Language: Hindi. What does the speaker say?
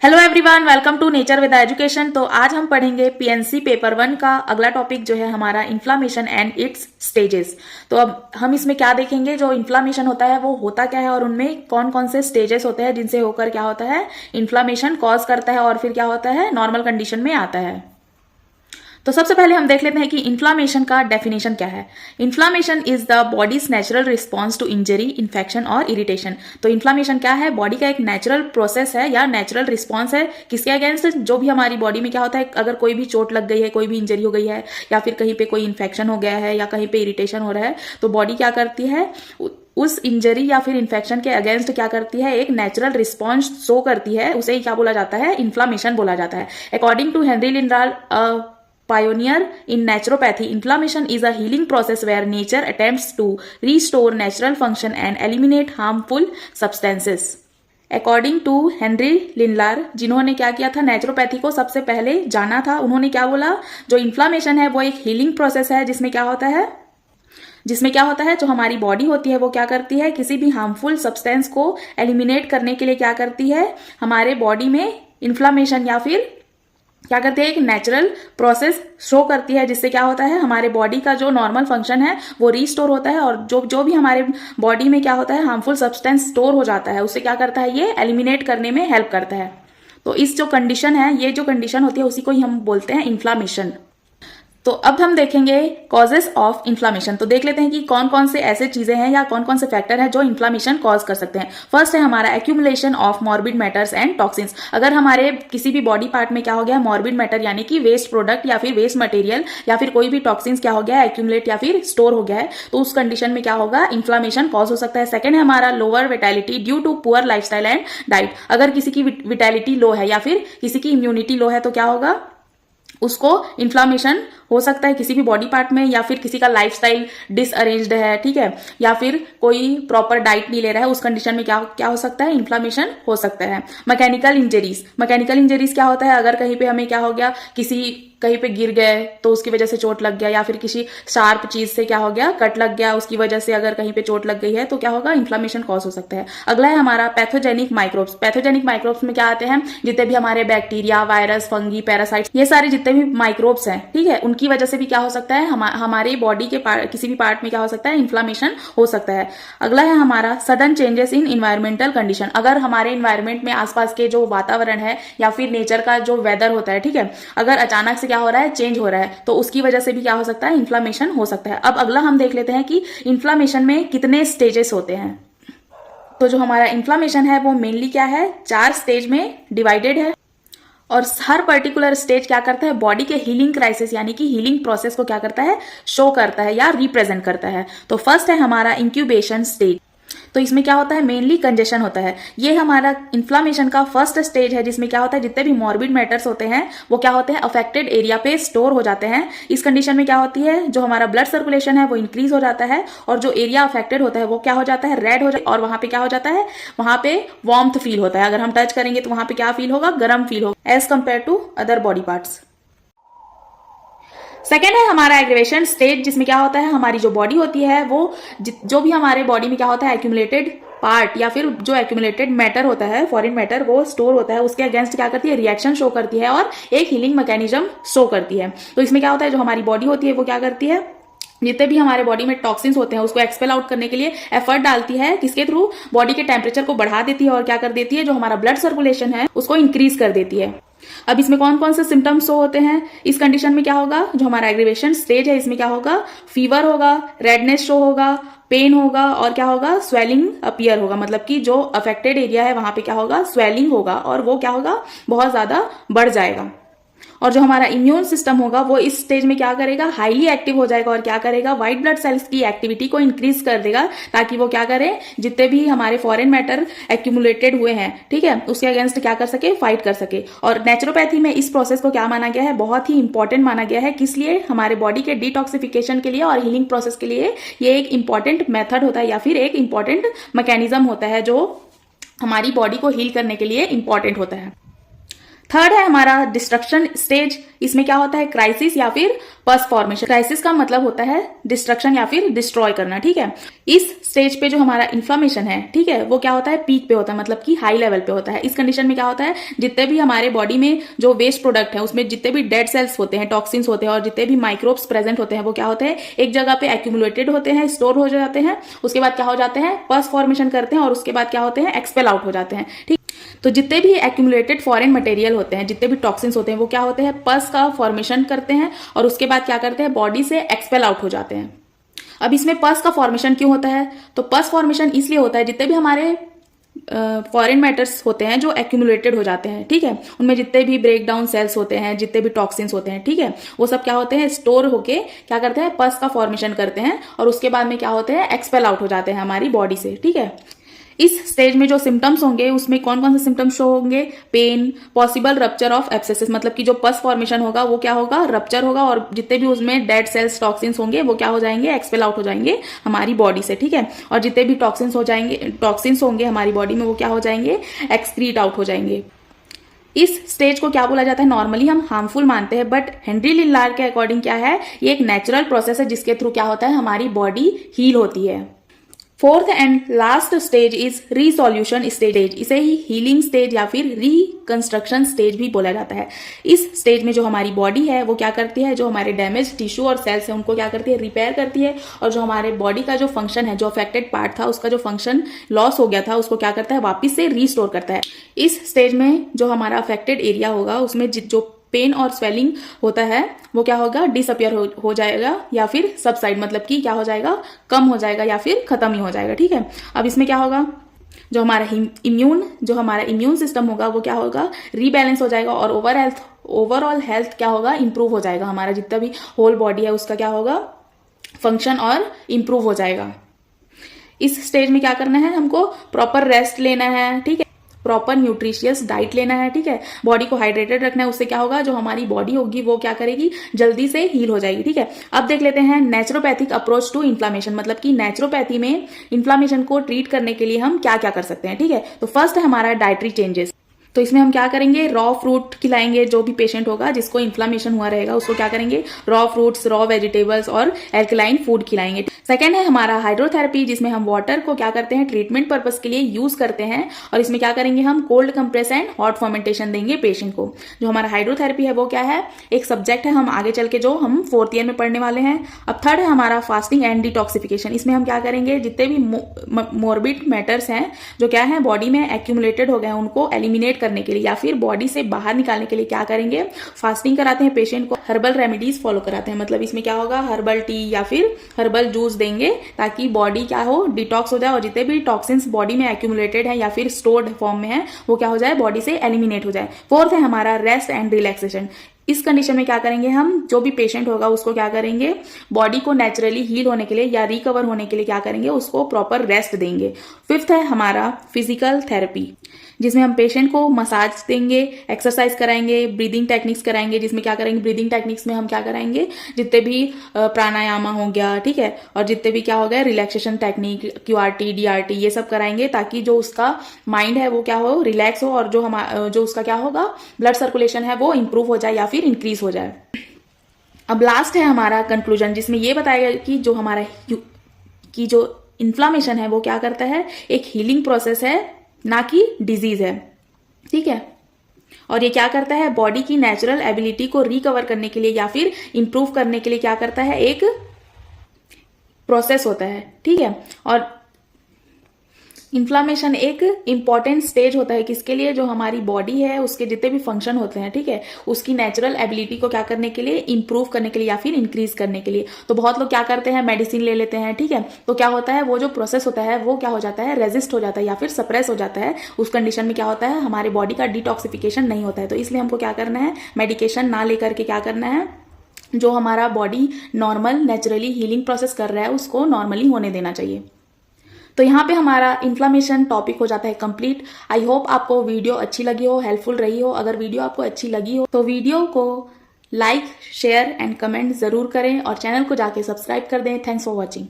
Hello everyone, welcome to nature with education. तो आज हम पढ़ेंगे पीएनसी पेपर 1 का अगला टॉपिक जो है हमारा इन्फ्लामेशन एंड इट्स स्टेजेस। तो अब हम इसमें क्या देखेंगे, जो इन्फ्लामेशन होता है वो होता क्या है और उनमें कौन कौन से स्टेजेस होते हैं जिनसे होकर क्या होता है इन्फ्लामेशन कॉज करता है और फिर क्या होता है नॉर्मल कंडीशन में आता है। तो सबसे पहले हम देख लेते हैं कि इन्फ्लामेशन का डेफिनेशन क्या है। Inflammation is the body's natural response to injury, infection और इरिटेशन। तो इन्फ्लामेशन क्या है? बॉडी का एक नेचुरल प्रोसेस है या नेचुरल रिस्पॉन्स है किसके अगेंस्ट, जो भी हमारी बॉडी में क्या होता है, अगर कोई भी चोट लग गई है, कोई भी इंजरी हो गई है या फिर कहीं पे कोई इन्फेक्शन हो गया है या कहीं पे इरिटेशन हो रहा है, तो बॉडी क्या करती है उस इंजरी या फिर इन्फेक्शन के अगेंस्ट क्या करती है, एक नेचुरल रिस्पॉन्स शो करती है। उसे ही क्या बोला जाता है, इन्फ्लामेशन बोला जाता है। According to Henry Lindlahr, pioneer in naturopathy, inflammation is a healing process where nature attempts to restore natural function and eliminate harmful substances. According to Henry Lindlahr, जिन्होंने क्या किया था, नेचुरोपैथी को सबसे पहले जाना था, उन्होंने क्या बोला, जो इन्फ्लामेशन है वो एक हीलिंग प्रोसेस है जिसमें क्या होता है जो हमारी बॉडी होती है वो क्या करती है, किसी भी हार्मफुल सब्सटेंस को एलिमिनेट करने के लिए क्या करती है, हमारे बॉडी में इन्फ्लामेशन या फिर क्या करती है, एक नेचुरल प्रोसेस शो करती है, जिससे क्या होता है हमारे बॉडी का जो नॉर्मल फंक्शन है वो रीस्टोर होता है और जो भी हमारे बॉडी में क्या होता है हार्मफुल सब्सटेंस स्टोर हो जाता है उसे क्या करता है, ये एलिमिनेट करने में हेल्प करता है। तो इस जो कंडीशन है, ये जो कंडीशन होती है उसी को ही हम बोलते हैं इन्फ्लामेशन। तो अब हम देखेंगे कॉजेस ऑफ इन्फ्लामेशन। तो देख लेते हैं कि कौन कौन से ऐसे चीजें हैं या कौन कौन से फैक्टर हैं जो इन्फ्लामेशन कॉज कर सकते हैं। फर्स्ट है हमारा accumulation of morbid matters and toxins. अगर हमारे किसी भी बॉडी पार्ट में क्या हो गया, मॉर्बिड मैटर यानी कि वेस्ट प्रोडक्ट या फिर वेस्ट मटेरियल या फिर कोई भी टॉक्सिन्स क्या हो गया है, एक्यूमुलेट या फिर स्टोर हो गया है, तो उस कंडीशन में क्या होगा, इन्फ्लामेशन कॉज हो सकता है। सेकंड है हमारा lower vitality due to poor lifestyle and diet. अगर किसी की विटैलिटी लो है या फिर किसी की इम्यूनिटी लो है तो क्या होगा, उसको इन्फ्लामेशन हो सकता है किसी भी बॉडी पार्ट में, या फिर किसी का लाइफस्टाइल डिसअरेंज्ड है, ठीक है, या फिर कोई प्रॉपर डाइट नहीं ले रहा है, उस कंडीशन में क्या हो सकता है, इन्फ्लामेशन हो सकता है। मैकेनिकल इंजरीज क्या होता है, अगर कहीं पे हमें क्या हो गया, कहीं पे गिर गए तो उसकी वजह से चोट लग गया, या फिर किसी शार्प चीज से क्या हो गया, कट लग गया, उसकी वजह से अगर कहीं पे चोट लग गई है तो क्या होगा, इन्फ्लामेशन कॉज हो सकता है। अगला है हमारा पैथोजेनिक माइक्रोब्स। पैथोजेनिक माइक्रोब्स में क्या आते हैं, जितने भी हमारे बैक्टीरिया, वायरस, फंगी, पैरासाइट्स, ये सारे जितने भी माइक्रोब्स हैं, ठीक है, उनकी वजह से भी क्या हो सकता है, हमारे बॉडी के किसी भी पार्ट में क्या हो सकता है, इन्फ्लामेशन हो सकता है। अगला है हमारा sudden changes in environmental condition. अगर हमारे इन्वायरमेंट में आसपास के जो वातावरण है या फिर नेचर का जो वेदर होता है, ठीक है, अगर अचानक से क्या हो रहा है, चेंज हो रहा है, तो उसकी वजह से भी क्या हो सकता है, इन्फ्लामेशन हो सकता है। अब अगला हम देख लेते हैं कि इन्फ्लामेशन में कितने स्टेजेस होते हैं। तो जो हमारा इन्फ्लामेशन है वो मेनली क्या है, 4 स्टेज में डिवाइडेड है और हर पर्टिकुलर स्टेज क्या करता है, बॉडी के हीलिंग क्राइसिस यानी कि हीलिंग प्रोसेस को क्या करता है, शो करता है या रिप्रेजेंट करता है। तो फर्स्ट है हमारा इंक्यूबेशन स्टेज। तो इसमें क्या होता है, मेनली कंजेशन होता है। ये हमारा इन्फ्लामेशन का फर्स्ट स्टेज है जिसमें क्या होता है, जितने भी मॉर्बिड मैटर्स होते हैं वो क्या होते हैं, अफेक्टेड एरिया पे स्टोर हो जाते हैं। इस कंडीशन में क्या होती है, जो हमारा ब्लड सर्कुलेशन है वो इंक्रीज हो जाता है और जो एरिया अफेक्टेड होता है वो क्या हो जाता है, रेड हो जाता है, और वहां पे क्या हो जाता है, वहां पे वार्मथ फील होता है। अगर हम टच करेंगे तो वहां पे क्या फील होगा, गर्म फील होगा as compared to other body parts. Second है हमारा एग्रीवेशन स्टेज, जिसमें क्या होता है, हमारी जो बॉडी होती है वो जो भी हमारे बॉडी में क्या होता है, एक्यूमुलेटेड पार्ट या फिर जो एक्यूमुलेटेड मैटर होता है, फॉरेन मैटर, वो स्टोर होता है, उसके अगेंस्ट क्या करती है, रिएक्शन शो करती है और एक हीलिंग मैकेनिज्म शो करती है। तो इसमें क्या होता है, जो हमारी बॉडी होती है वो क्या करती है, जितने भी हमारे बॉडी में टॉक्सिन्स होते हैं उसको एक्सपेल आउट करने के लिए एफर्ट डालती है, किसके थ्रू, बॉडी के टेम्परेचर को बढ़ा देती है और क्या कर देती है, जो हमारा ब्लड सर्कुलेशन है उसको इंक्रीज कर देती है। अब इसमें कौन कौन से सिम्टम्स शो होते हैं इस कंडीशन में, क्या होगा, जो हमारा एग्रीवेशन स्टेज है इसमें क्या होगा, फीवर होगा, रेडनेस शो होगा, पेन होगा और क्या होगा, स्वेलिंग अपीयर होगा। मतलब कि जो अफेक्टेड एरिया है वहां पे क्या होगा, स्वेलिंग होगा और वो क्या होगा, बहुत ज्यादा बढ़ जाएगा। और जो हमारा इम्यून सिस्टम होगा वो इस स्टेज में क्या करेगा, हाईली एक्टिव हो जाएगा और क्या करेगा, व्हाइट ब्लड सेल्स की एक्टिविटी को इंक्रीज कर देगा, ताकि वो क्या करें, जितने भी हमारे फॉरेन मैटर एक्यूमुलेटेड हुए हैं, ठीक है, उसके अगेंस्ट क्या कर सके, फाइट कर सके। और नेचुरोपैथी में इस प्रोसेस को क्या माना गया है, बहुत ही इंपॉर्टेंट माना गया है। किस लिए, हमारे बॉडी के डिटॉक्सिफिकेशन के लिए और हीलिंग प्रोसेस के लिए ये एक इंपॉर्टेंट मेथड होता है या फिर एक इंपॉर्टेंट मैकेनिज्म होता है जो हमारी बॉडी को हील करने के लिए इंपॉर्टेंट होता है। थर्ड है हमारा डिस्ट्रक्शन स्टेज। इसमें क्या होता है, क्राइसिस या फिर पस फॉर्मेशन। क्राइसिस का मतलब होता है डिस्ट्रक्शन या फिर डिस्ट्रॉय करना, ठीक है। इस स्टेज पे जो हमारा इन्फ्लामेशन है, ठीक है, वो क्या होता है, पीक पे होता है, मतलब कि हाई लेवल पे होता है। इस कंडीशन में क्या होता है, जितने भी हमारे बॉडी में जो वेस्ट प्रोडक्ट है उसमें जितने भी डेड सेल्स होते हैं, टॉक्सिन्स होते हैं और जितने भी माइक्रोब्स प्रेजेंट होते हैं वो क्या होते हैं, एक जगह पे एक्यूमुलेटेड होते हैं, स्टोर हो जाते हैं। उसके बाद क्या हो जाते हैं, पस फॉर्मेशन करते हैं और उसके बाद क्या होते हैं, एक्सपेल आउट हो जाते हैं, ठीक। तो जितने भी एक्यूमुलेटेड फॉरेन मटेरियल होते हैं, जितने भी टॉक्सिन्स होते हैं, वो क्या होते हैं, पस का फॉर्मेशन करते हैं और उसके बाद क्या करते हैं, बॉडी से एक्सपेल आउट हो जाते हैं। अब इसमें पस का फॉर्मेशन क्यों होता है, तो पस फॉर्मेशन इसलिए होता है जितने भी हमारे फॉरेन मैटर्स होते हैं जो एक्यूमुलेटेड हो जाते हैं, ठीक है, उनमें जितने भी ब्रेक डाउन सेल्स होते हैं, जितने भी टॉक्सिन्स होते हैं, ठीक है, वो सब क्या होते हैं, स्टोर होके क्या करते हैं, पस का फॉर्मेशन करते हैं और उसके बाद में क्या होते हैं, एक्सपेल आउट हो जाते हैं हमारी बॉडी से, ठीक है। इस स्टेज में जो सिम्टम्स होंगे उसमें कौन कौन से सिम्टम्स शो होंगे, pain, possible rupture of abscesses, मतलब कि जो पस फॉर्मेशन होगा वो क्या होगा, रप्चर होगा और जितने भी उसमें डेड सेल्स टॉक्सिन्स होंगे वो क्या हो जाएंगे, एक्सपेल आउट हो जाएंगे हमारी बॉडी से, ठीक है। और जितने भी टॉक्सिन्स होंगे हमारी बॉडी में वो क्या हो जाएंगे, एक्सक्रीट आउट हो जाएंगे। इस स्टेज को क्या बोला जाता है, नॉर्मली हम हार्मफुल मानते हैं, बट हेनरी लिनलार के अकॉर्डिंग क्या है, ये एक नेचुरल प्रोसेस है जिसके थ्रू क्या होता है, हमारी बॉडी हील होती है। Fourth and last stage is resolution stage. इसे ही हीलिंग स्टेज या फिर रिकंस्ट्रक्शन स्टेज भी बोला जाता है। इस स्टेज में जो हमारी बॉडी है वो क्या करती है, जो हमारे डैमेज टिश्यू और सेल्स है उनको क्या करती है, रिपेयर करती है और जो हमारे बॉडी का जो फंक्शन है, जो अफेक्टेड पार्ट था उसका जो फंक्शन लॉस हो गया था उसको क्या करता है, वापिस से रीस्टोर करता है। इस स्टेज में जो हमारा अफेक्टेड एरिया होगा उसमें जो पेन और स्वेलिंग होता है वो क्या होगा, डिसअपियर हो जाएगा या फिर सबसाइड, मतलब कि क्या हो जाएगा, कम हो जाएगा या फिर खत्म ही हो जाएगा, ठीक है। अब इसमें क्या होगा, जो हमारा इम्यून सिस्टम होगा वो क्या होगा, रीबैलेंस हो जाएगा और ओवरऑल हेल्थ क्या होगा, इंप्रूव हो जाएगा। हमारा जितना भी होल बॉडी है उसका क्या होगा, फंक्शन और इंप्रूव हो जाएगा। इस स्टेज में क्या करना है, हमको प्रॉपर रेस्ट लेना है, ठीक है, प्रॉपर न्यूट्रिशियस डाइट लेना है, ठीक है, बॉडी को हाइड्रेटेड रखना है। उससे क्या होगा, जो हमारी बॉडी होगी वो क्या करेगी, जल्दी से हील हो जाएगी, ठीक है। अब देख लेते हैं नेचुरोपैथिक अप्रोच टू इन्फ्लामेशन, मतलब कि नेचुरोपैथी में इन्फ्लामेशन को ट्रीट करने के लिए हम क्या क्या कर सकते हैं, ठीक है। तो फर्स्ट है हमारा डाइटरी चेंजेस। तो इसमें हम क्या करेंगे, रॉ फ्रूट खिलाएंगे। जो भी पेशेंट होगा जिसको इन्फ्लामेशन हुआ रहेगा उसको क्या करेंगे, रॉ फ्रूट्स, रॉ वेजिटेबल्स और एल्कलाइन फूड खिलाएंगे। सेकेंड है हमारा हाइड्रोथेरेपी, जिसमें हम वाटर को क्या करते हैं, ट्रीटमेंट पर्पस के लिए यूज करते हैं और इसमें क्या करेंगे, हम cold compress and hot fermentation देंगे पेशेंट को। जो हमारा हाइड्रोथेरेपी है वो क्या है, एक सब्जेक्ट है, हम आगे चल के जो हम 4th ईयर में पढ़ने वाले हैं। अब थर्ड है हमारा फास्टिंग एंड डिटॉक्सिफिकेशन। इसमें हम क्या करेंगे, जितने भी मोर्बिड मैटर्स हैं जो क्या है बॉडी में एक्यूमुलेटेड हो गए हैं उनको एलिमिनेट करने के लिए या फिर बॉडी से बाहर निकालने के लिए क्या करेंगे, फास्टिंग कराते हैं पेशेंट को, हर्बल रेमेडीज फॉलो कराते हैं। मतलब इसमें क्या होगा, हर्बल टी या फिर हर्बल जूस देंगे ताकि बॉडी क्या हो, डिटॉक्स हो जाए और जितने भी टॉक्सिन्स बॉडी में एक्यूमुलेटेड है या फिर स्टोर्ड फॉर्म में है वो क्या हो जाए, बॉडी से एलिमिनेट हो जाए। फोर्थ है हमारा रेस्ट एंड रिलैक्सेशन। इस कंडीशन में क्या करेंगे, हम जो भी पेशेंट होगा उसको क्या करेंगे, बॉडी को नेचुरली हील होने के लिए या रिकवर होने के लिए क्या करेंगे, उसको प्रॉपर रेस्ट देंगे। फिफ्थ है हमारा फिजिकल थेरेपी, जिसमें हम पेशेंट को मसाज देंगे, एक्सरसाइज कराएंगे, ब्रीदिंग टेक्निक्स कराएंगे। जिसमें क्या करेंगे, ब्रीदिंग टेक्निक्स में हम क्या कराएंगे, जितने भी प्राणायाम हो गया, ठीक है, और जितने भी क्या हो गया रिलैक्सेशन टेक्निक, QRT, DRT, ये सब कराएंगे ताकि जो उसका माइंड है वो क्या हो, रिलैक्स हो और जो उसका क्या होगा, ब्लड सर्कुलेशन है वो इंप्रूव हो जाए या फिर इंक्रीज हो जाए। अब लास्ट है हमारा कंक्लूजन, जिसमें ये बताएगा कि जो हमारा जो इन्फ्लामेशन है वो क्या करता है, एक हीलिंग प्रोसेस है ना कि डिजीज है, ठीक है। और ये क्या करता है, बॉडी की नेचुरल एबिलिटी को रिकवर करने के लिए या फिर इंप्रूव करने के लिए क्या करता है, एक प्रोसेस होता है, ठीक है। और इन्फ्लामेशन एक इंपॉर्टेंट स्टेज होता है किसके लिए, जो हमारी बॉडी है उसके जितने भी फंक्शन होते हैं, ठीक है, उसकी नेचुरल एबिलिटी को क्या करने के लिए, इंप्रूव करने के लिए या फिर इंक्रीज करने के लिए। तो बहुत लोग क्या करते हैं, मेडिसिन ले लेते हैं, ठीक है, तो क्या होता है, वो जो प्रोसेस होता है वो क्या हो जाता है, रेजिस्ट हो जाता है या फिर सप्रेस हो जाता है। उस कंडीशन में क्या होता है, हमारे बॉडी का डिटॉक्सिफिकेशन नहीं होता है। तो इसलिए हमको क्या करना है, मेडिकेशन ना लेकर के क्या करना है, जो हमारा body normal naturally healing process कर रहा है उसको नॉर्मली होने देना चाहिए। तो यहाँ पे हमारा इन्फ्लामेशन टॉपिक हो जाता है कंप्लीट। आई होप आपको वीडियो अच्छी लगी हो, हेल्पफुल रही हो। अगर वीडियो आपको अच्छी लगी हो तो वीडियो को लाइक, शेयर एंड कमेंट जरूर करें और चैनल को जाके सब्सक्राइब कर दें। Thanks for watching.